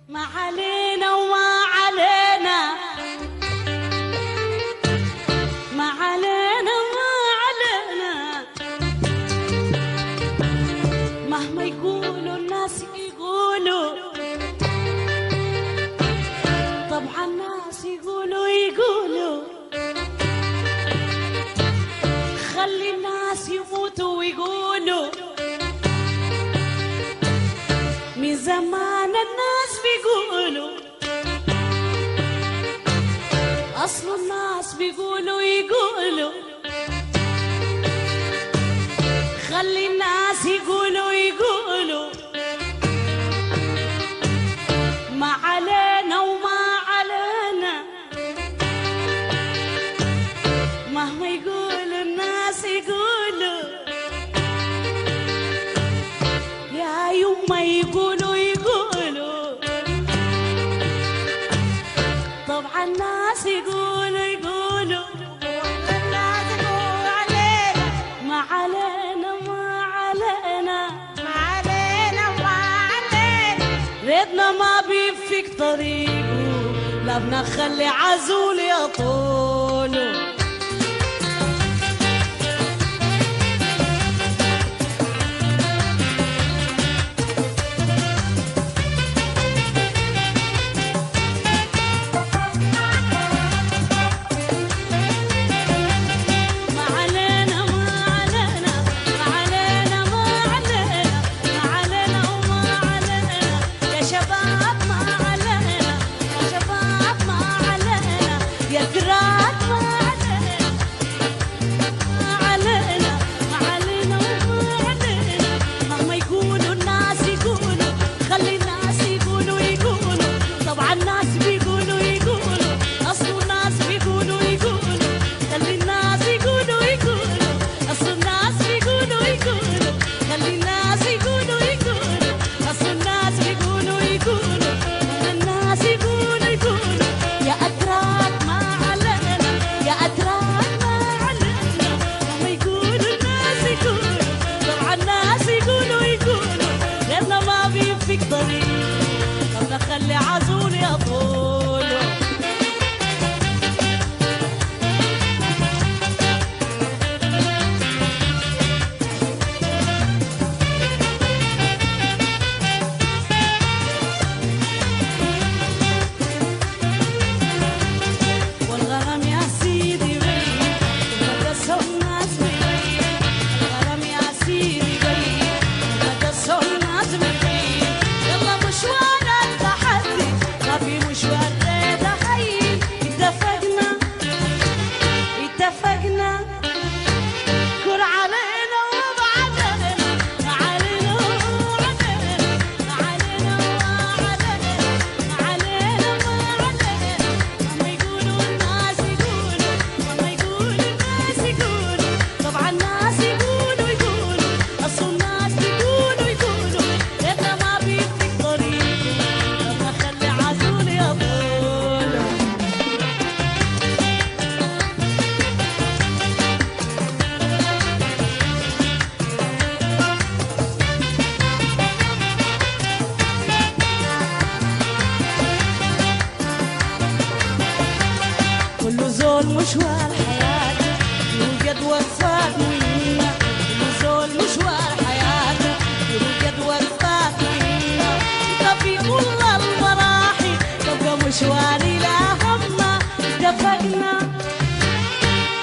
ما علينا وما علينا، ما علينا ما علينا، مهما يقولوا الناس يقولوا، طبعا الناس يقولوا خلي الناس يموتوا ويقولوا. من زمان الناس بيقولوا، أصل الناس بيقولوا يقولوا، خلي الناس يقولوا ما علينا وما علينا، مهما يقولوا الناس يقولوا، يا يما يقولوا طبعا الناس يقولوا الناس يقولوا علينا، ما علينا ما علينا، ما علينا ما علينا، ريتنا ما بيفيك طريقه، لا بنخلي عزول يطوله. خلي عزول يطول. والغرام يا سيدي بين مدسوا الناس بين، الغرام يا سيدي بين مدسوا الناس بين، يلا مشوار في مشوار ريدة حي، اتفقنا كل علينا وبعدنا، علينا وعلينا، علينا وعلينا، علينا وعلينا، ما يقولوا الناس يقولوا، ما يقولوا الناس يقولوا، طبعا الناس يقولوا أصل الناس يقولوا ريتنا ما بيفيك طريقه، لما خلي عزول يطول. كل زول مشوار حياته يوجد وفاة منا، كل زول مشوار حياته يوجد وفاة منا، طفي كل المراحل تبقى مشواري لا همه،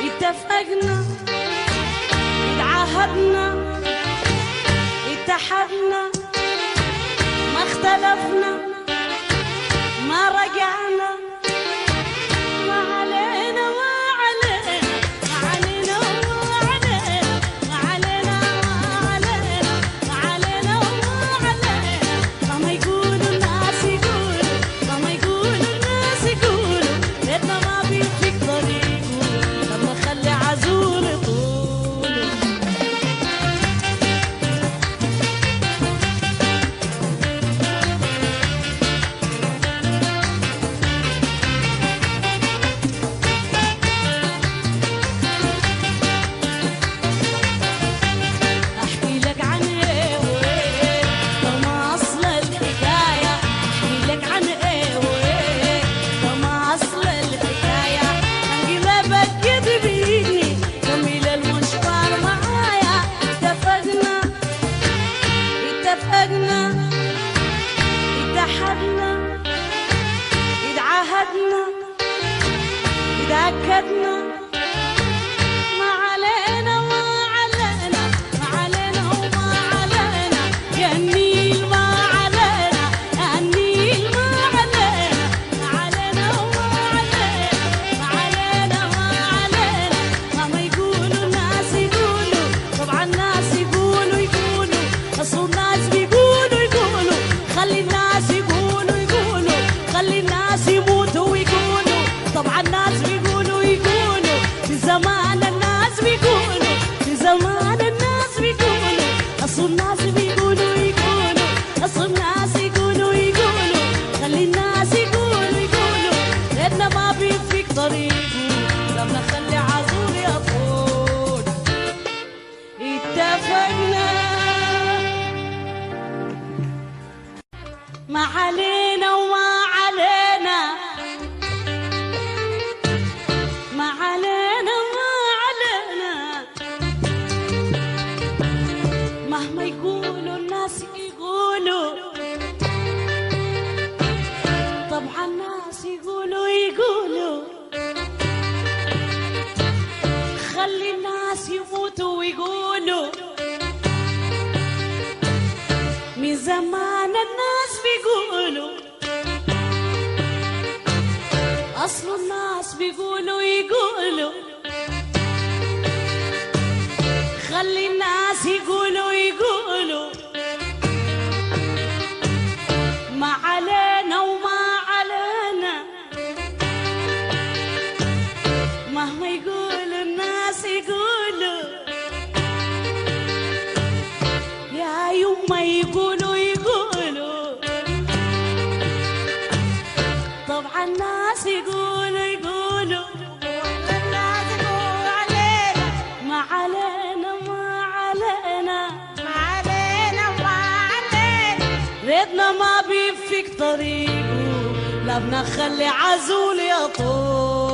اتفقنا اتعاهدنا اتحدنا، ما اختلفنا ما رجعنا، ما علينا ما علينا، ما علينا وما علينا، ما علينا ما علينا، ما علينا وما علينا، مهما يقولوا الناس يقولوا، مهما يقولوا الناس يقولوا، ريتنا ما بيفيك طريقه، لما خلي عزول يطول. إذا أكدنا ما علينا ما علينا ما علينا وما علينا يا النيل ما علينا يا النيل ما علينا ما علينا وما علينا ما علينا ما علينا مهما يقولوا الناس يقولوا طبعا الناس يقولوا أصل الناس بيقولوا خلي الناس يقولوا خلي الناس يموتوا ويقولوا طبعا الناس بيقولوا في زمان الناس بيقولوا في زمان الناس بيقولوا أصل الناس بيقولوا أصل الناس يقولوا خلي الناس يقولوا لأننا ما بيفيك طريقه لما نخلي عزول يطول اتفقنا ما علينا وما علينا ما علينا ما علينا مهما يقولوا الناس يقولوا طبعا الناس يقولوا خلي الناس يموتوا ويقولوا من زمان الناس بيقولوا أصل الناس بيقولوا خلي الناس يقولوا ما علينا وما علينا مهما يقولوا الناس يقولوا يا يما يقولوا طبعا الناس يقولوا الناس يقولوا علينا ما علينا ما علينا ما علينا ما علينا ريتنا ما بيفيك طريقه لا بنخلي عزول يطول